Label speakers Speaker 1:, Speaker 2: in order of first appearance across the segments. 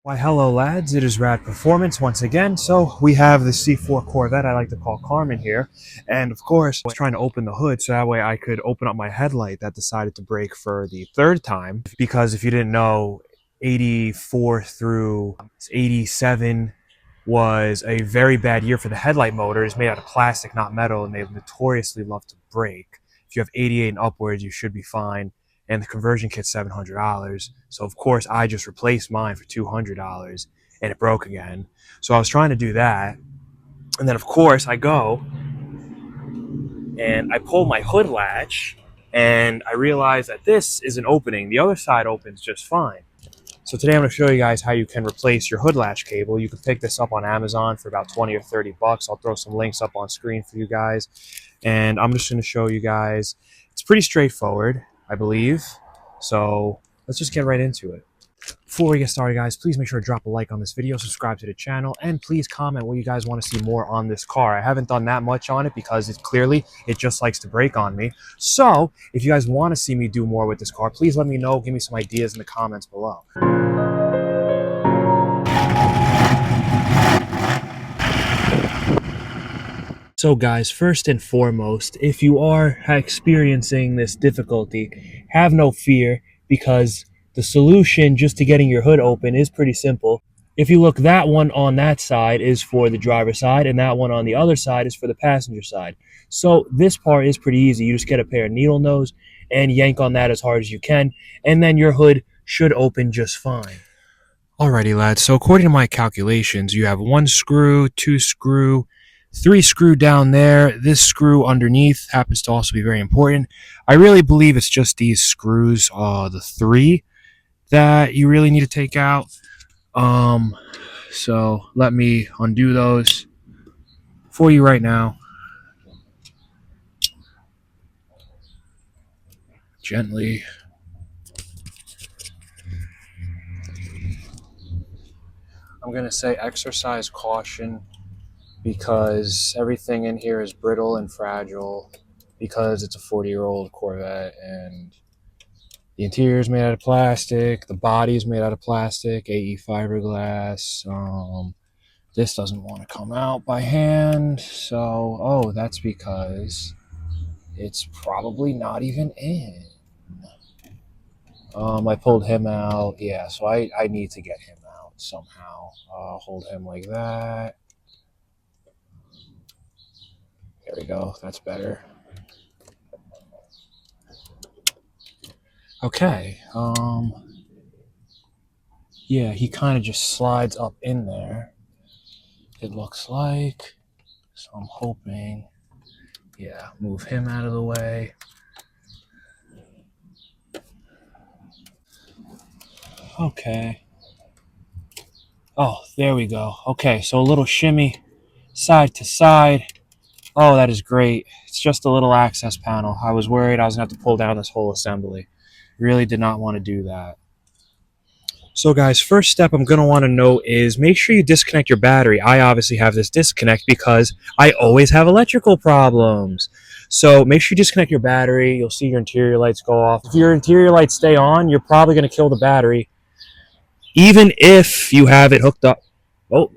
Speaker 1: Why, hello, lads. It is Rad Performance once again. So, we have the C4 Corvette I like to call Carmen here. And of course, I was trying to open the hood so that way I could open up my headlight that decided to break for the third time. Because if you didn't know, 84 through 87 was a very bad year for the headlight motor. It's made out of plastic, not metal, and they notoriously love to break. If you have 88 and upwards, you should be fine, and the conversion kit's $700. So of course I just replaced mine for $200 and it broke again. So I was trying to do that. And then of course I go and I pull my hood latch and I realize that this is an opening. The other side opens just fine. So today I'm going to show you guys how you can replace your hood latch cable. You can pick this up on Amazon for about 20 or 30 bucks. I'll throw some links up on screen for you guys. And I'm just going to show you guys. It's pretty straightforward, I believe. So let's just get right into it. Before we get started, guys, please make sure to drop a like on this video, subscribe to the channel, and please comment what you guys want to see more on this car. I haven't done that much on it because it just likes to break on me. So if you guys want to see me do more with this car, please let me know. Give me some ideas in the comments below. So guys, first and foremost, if you are experiencing this difficulty, have no fear because the solution just to getting your hood open is pretty simple. If you look, that one on that side is for the driver's side and that one on the other side is for the passenger side. So this part is pretty easy. You just get a pair of needle nose and yank on that as hard as you can, and then your hood should open just fine. Alrighty, lads, so according to my calculations, you have one screw, two screw, three screw down there. This screw underneath happens to also be very important. I really believe it's just these screws, the three that you really need to take out. So let me undo those for you right now. Gently. I'm going to say exercise caution because everything in here is brittle and fragile because it's a 40-year-old Corvette and the interior is made out of plastic, the body is made out of plastic, AE fiberglass. This doesn't want to come out by hand, so, oh, that's because it's probably not even in. I pulled him out, yeah, so I need to get him out somehow. Hold him like that. There we go, that's better. Okay, yeah, he kind of just slides up in there, it looks like. So I'm hoping, yeah, move him out of the way. Okay. Oh, there we go. Okay, so a little shimmy side to side. Oh, that is great. It's just a little access panel. I was worried I was going to have to pull down this whole assembly. Really did not want to do that. So guys, first step I'm going to want to know is make sure you disconnect your battery. I obviously have this disconnect because I always have electrical problems. So make sure you disconnect your battery. You'll see your interior lights go off. If your interior lights stay on, you're probably going to kill the battery. Even if you have it hooked up. Oh,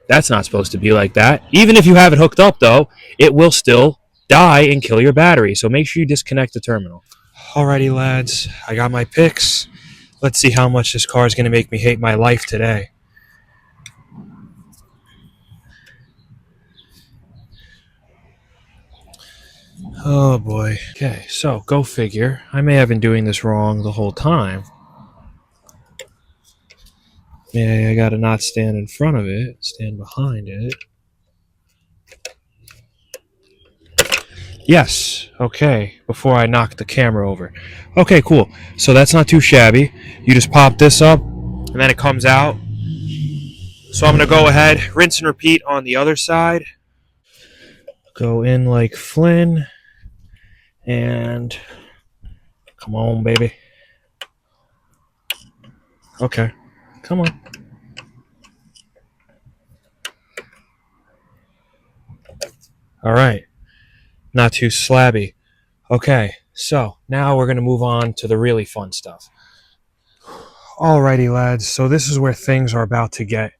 Speaker 1: that's not supposed to be like that. Even if you have it hooked up, though, it will still die and kill your battery. So make sure you disconnect the terminal. Alrighty, lads. I got my picks. Let's see how much this car is going to make me hate my life today. Oh, boy. Okay, so go figure. I may have been doing this wrong the whole time. Yeah, I got to not stand in front of it, stand behind it. Yes, okay, before I knock the camera over. Okay, cool. So that's not too shabby. You just pop this up, and then it comes out. So I'm going to go ahead, rinse and repeat on the other side. Go in like Flynn, and come on, baby. Okay, come on. All right, not too slabby. Okay, so now we're going to move on to the really fun stuff. Alrighty, lads. So this is where things are about to get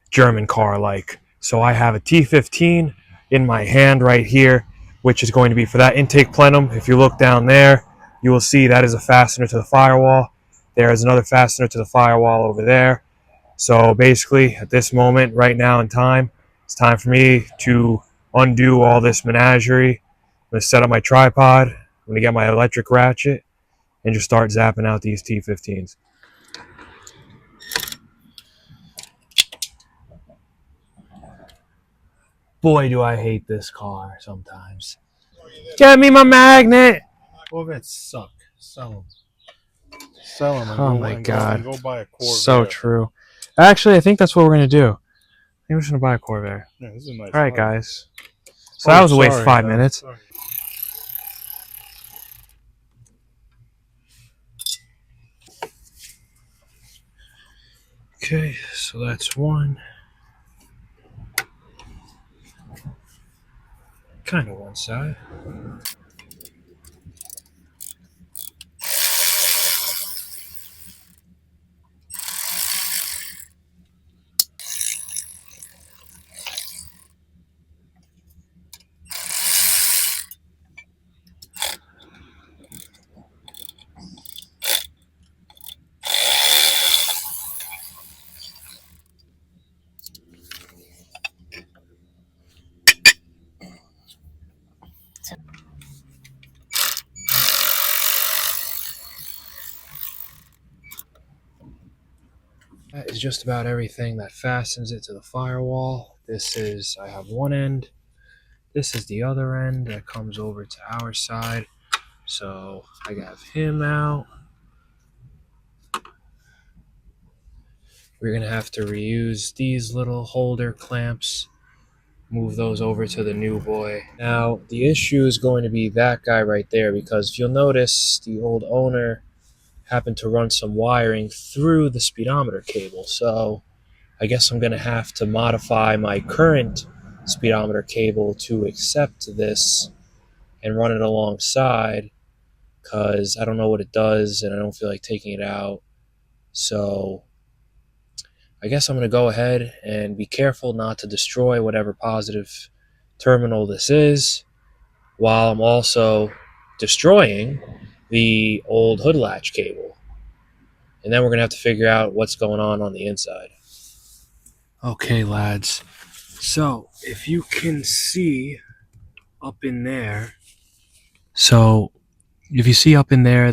Speaker 1: German car like. So I have a T15 in my hand right here, which is going to be for that intake plenum. If you look down there, you will see that is a fastener to the firewall. There is another fastener to the firewall over there. So basically, at this moment, right now in time, it's time for me to undo all this menagerie. I'm going to set up my tripod. I'm going to get my electric ratchet and just start zapping out these T15s. Boy, do I hate this car sometimes. Get me my magnet!
Speaker 2: Corvettes suck. Sell them. Sell them.
Speaker 1: Oh my God.
Speaker 2: Go buy a Corvette.
Speaker 1: So true. Actually, I think that's what we're going to do. I think we're just going to buy a Corvette.
Speaker 2: Yeah, this is a nice.
Speaker 1: All right, guys. So that was a waste of 5 minutes.
Speaker 2: Sorry.
Speaker 1: Okay, so that's one. Kind of one side. That is just about everything that fastens it to the firewall. This is, I have one end. This is the other end that comes over to our side. So I have him out. We're going to have to reuse these little holder clamps. Move those over to the new boy. Now, the issue is going to be that guy right there, because if you'll notice, the old owner happened to run some wiring through the speedometer cable. So I guess I'm going to have to modify my current speedometer cable to accept this and run it alongside, because I don't know what it does and I don't feel like taking it out. So I guess I'm going to go ahead and be careful not to destroy whatever positive terminal this is, while I'm also destroying the old hood latch cable. And then we're going to have to figure out what's going on the inside. Okay, lads. So, if you can see up in there, the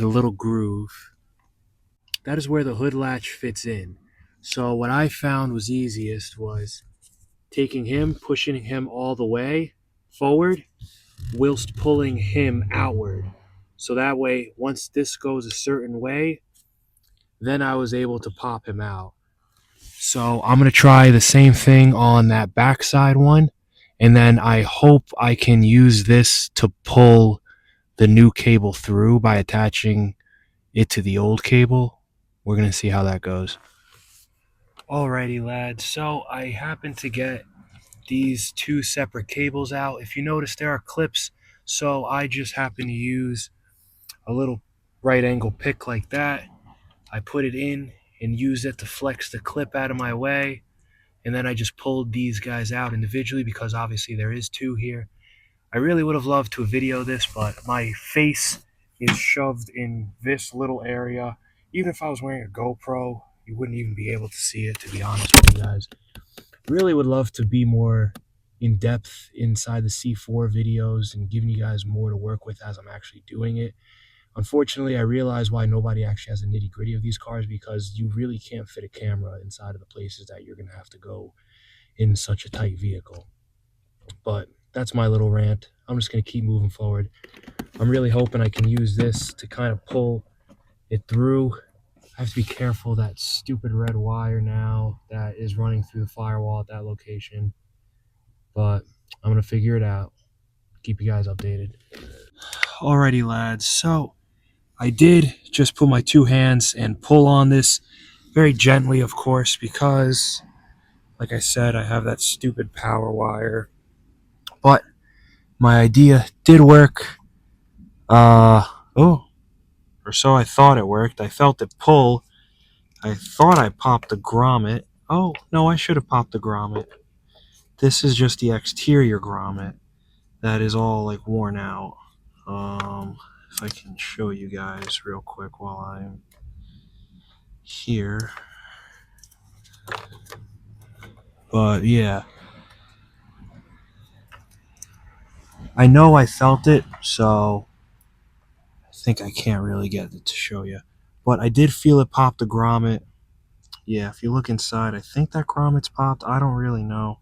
Speaker 1: little groove, that is where the hood latch fits in. So what I found was easiest was taking him, pushing him all the way forward, whilst pulling him outward. So that way, once this goes a certain way, then I was able to pop him out. So I'm going to try the same thing on that backside one, and then I hope I can use this to pull the new cable through by attaching it to the old cable. We're going to see how that goes. Alrighty, lads. So I happened to get these two separate cables out. If you notice, there are clips, so I just happen to use a little right angle pick like that. I put it in and use it to flex the clip out of my way, and then I just pulled these guys out individually, because obviously there is two here. I really would have loved to video this, but my face is shoved in this little area. Even if I was wearing a GoPro, you wouldn't even be able to see it, to be honest with you guys. Really would love to be more in depth inside the C4 videos and giving you guys more to work with as I'm actually doing it. Unfortunately, I realize why nobody actually has a nitty gritty of these cars, because you really can't fit a camera inside of the places that you're going to have to go in such a tight vehicle. But that's my little rant. I'm just going to keep moving forward. I'm really hoping I can use this to kind of pull it through. I have to be careful, that stupid red wire now that is running through the firewall at that location. But I'm going to figure it out. Keep you guys updated. Alrighty, lads. So I did just put my two hands and pull on this very gently, of course, because, like I said, I have that stupid power wire. But my idea did work. Or so I thought it worked. I felt it pull, I thought I popped the grommet. Oh, no, I should have popped the grommet. This is just the exterior grommet that is all like worn out. If I can show you guys real quick while I'm here. But yeah, I know I felt it, so I think I can't really get it to show you. But I did feel it pop the grommet. Yeah, if you look inside, I think that grommet's popped. I don't really know.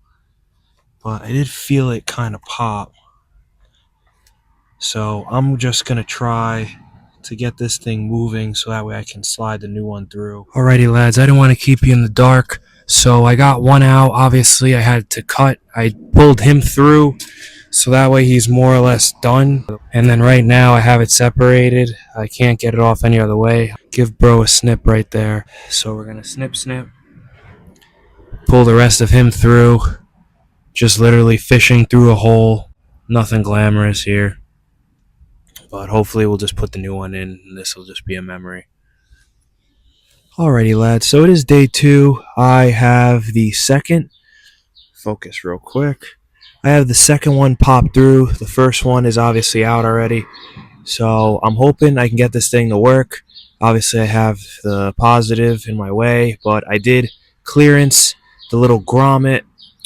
Speaker 1: But I did feel it kind of pop. So I'm just going to try to get this thing moving so that way I can slide the new one through. Alrighty, lads, I didn't want to keep you in the dark. So I got one out. Obviously, I had to cut. I pulled him through so that way he's more or less done. And then right now I have it separated. I can't get it off any other way. Give bro a snip right there. So we're going to snip, pull the rest of him through. Just literally fishing through a hole. Nothing glamorous here. But hopefully we'll just put the new one in and this will just be a memory. Alrighty, lads. So it is day 2. I have the second. Focus real quick. I have the second one popped through. The first one is obviously out already. So I'm hoping I can get this thing to work. Obviously I have the positive in my way, but I did clearance the little grommet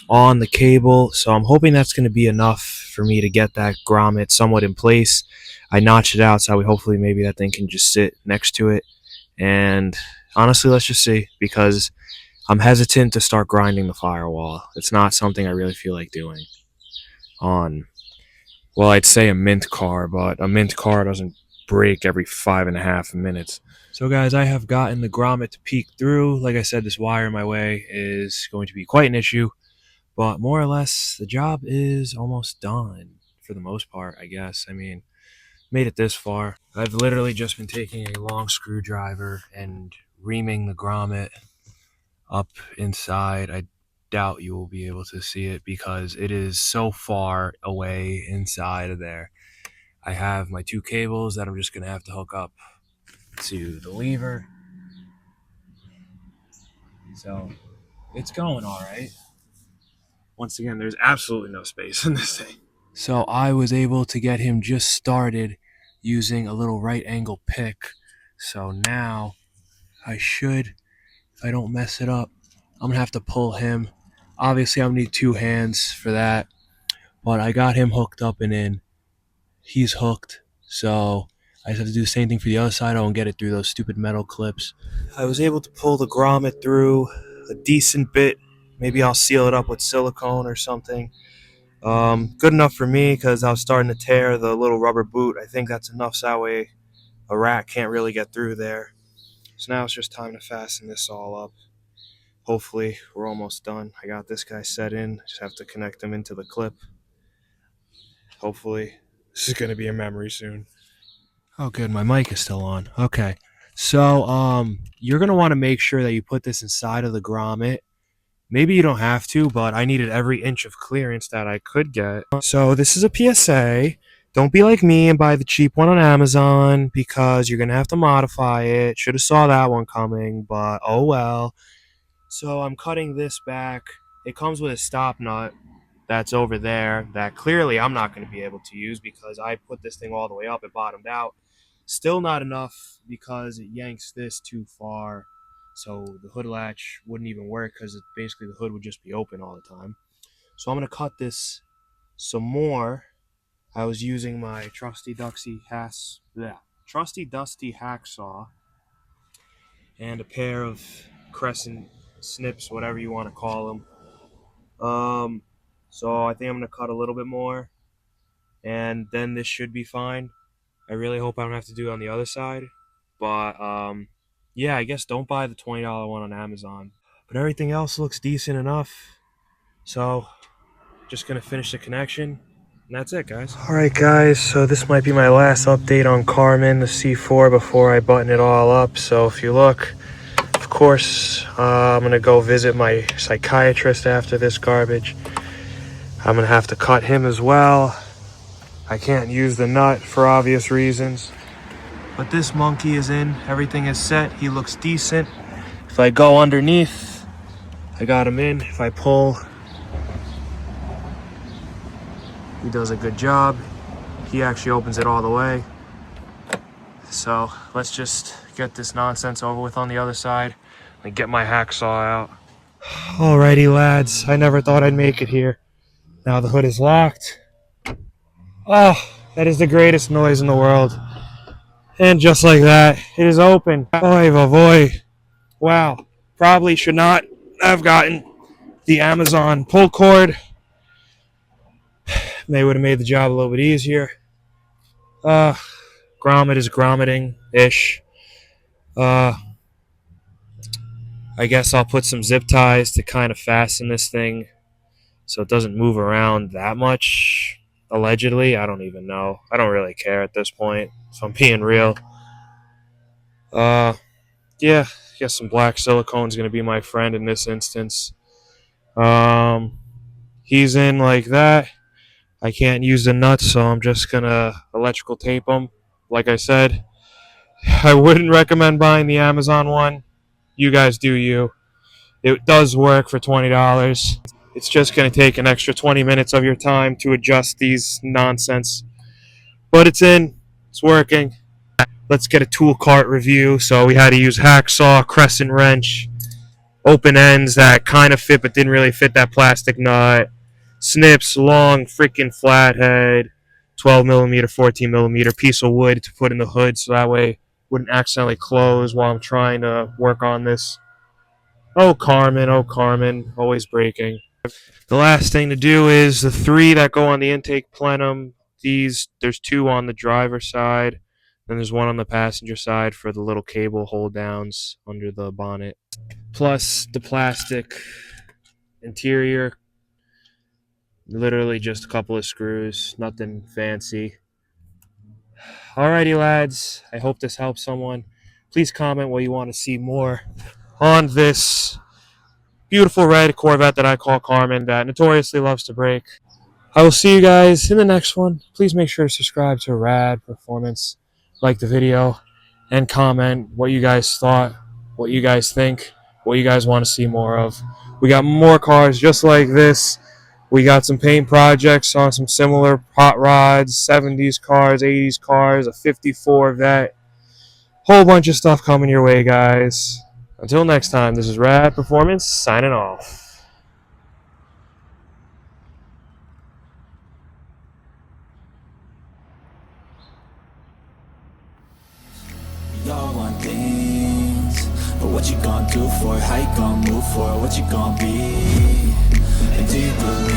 Speaker 1: on the cable. So I'm hoping that's going to be enough for me to get that grommet somewhat in place. I notched it out so hopefully maybe that thing can just sit next to it. And honestly, let's just see, because I'm hesitant to start grinding the firewall. It's not something I really feel like doing on, well, I'd say a mint car, but a mint car doesn't break every 5.5 minutes. So guys, I have gotten the grommet to peek through. Like I said, this wire in my way is going to be quite an issue, but more or less the job is almost done for the most part, I guess. I mean, made it this far. I've literally just been taking a long screwdriver and reaming the grommet up inside. I doubt you will be able to see it because it is so far away inside of there. I have my 2 cables that I'm just going to have to hook up to the lever. So it's going all right. Once again, there's absolutely no space in this thing. So I was able to get him just started using a little right angle pick. So now I should, if I don't mess it up, I'm going to have to pull him. Obviously, I'm going to need 2 hands for that. But I got him hooked up and in. He's hooked. So I just have to do the same thing for the other side. I won't get it through those stupid metal clips. I was able to pull the grommet through a decent bit. Maybe I'll seal it up with silicone or something. Good enough for me because I was starting to tear the little rubber boot. I think that's enough so that way a rat can't really get through there. So now it's just time to fasten this all up. Hopefully we're almost done. I got this guy set in. Just have to connect him into the clip. Hopefully this is going to be a memory soon. Oh, good. My mic is still on. Okay. So, you're going to want to make sure that you put this inside of the grommet. Maybe you don't have to, but I needed every inch of clearance that I could get. So this is a PSA. Don't be like me and buy the cheap one on Amazon because you're going to have to modify it. Should have saw that one coming, but oh well. So I'm cutting this back. It comes with a stop nut that's over there that clearly I'm not going to be able to use because I put this thing all the way up. It bottomed out. Still not enough because it yanks this too far. So the hood latch wouldn't even work because basically the hood would just be open all the time. So I'm going to cut this some more. I was using my trusty dusty hacksaw and a pair of crescent snips, whatever you want to call them. So I think I'm going to cut a little bit more and then this should be fine. I really hope I don't have to do it on the other side. But yeah, I guess don't buy the $20 one on Amazon. But everything else looks decent enough. So just going to finish the connection. And that's it, guys. Alright, guys. So this might be my last update on Carmen, the C4, before I button it all up. So if you look, of course, I'm going to go visit my psychiatrist after this garbage. I'm going to have to cut him as well. I can't use the nut for obvious reasons. But this monkey is in. Everything is set. He looks decent. If I go underneath, I got him in. If I pull, he does a good job. He actually opens it all the way. So let's just get this nonsense over with on the other side and get my hacksaw out. Alrighty, lads. I never thought I'd make it here. Now the hood is locked. Oh, that is the greatest noise in the world. And just like that, it is open. Oy vavoy. Wow. Probably should not have gotten the Amazon pull cord. They would have made the job a little bit easier. Grommet is grommeting-ish. I guess I'll put some zip ties to kind of fasten this thing so it doesn't move around that much. Allegedly, I don't even know. I don't really care at this point, if I'm being real. Yeah, I guess some black silicone is going to be my friend in this instance. He's in like that. I can't use the nuts, so I'm just going to electrical tape them. Like I said, I wouldn't recommend buying the Amazon one. You guys do you. It does work for $20. It's just going to take an extra 20 minutes of your time to adjust these nonsense. But it's in. It's working. Let's get a tool cart review. So we had to use hacksaw, crescent wrench, open ends that kind of fit but didn't really fit that plastic nut, snips, long freaking flathead, 12 millimeter, 14 millimeter piece of wood to put in the hood so that way it wouldn't accidentally close while I'm trying to work on this. Oh, Carmen, always breaking. The last thing to do is the 3 that go on the intake plenum. There's 2 on the driver's side, then there's 1 on the passenger side for the little cable hold downs under the bonnet. Plus the plastic interior. Literally just a couple of screws, nothing fancy. Alrighty, lads, I hope this helps someone. Please comment what you want to see more on this beautiful red Corvette that I call Carmen that notoriously loves to break. I will see you guys in the next one. Please make sure to subscribe to Rad Performance, like the video, and comment what you guys thought, what you guys think, what you guys want to see more of. We got more cars just like this. We got some paint projects on some similar hot rods, 70s cars, 80s cars, a 54 Vet. Whole bunch of stuff coming your way, guys. Until next time, this is Rad Performance signing off.
Speaker 3: Y'all want things, but what you gonna do for it? How you gonna move for it? What you gonna be? And do you believe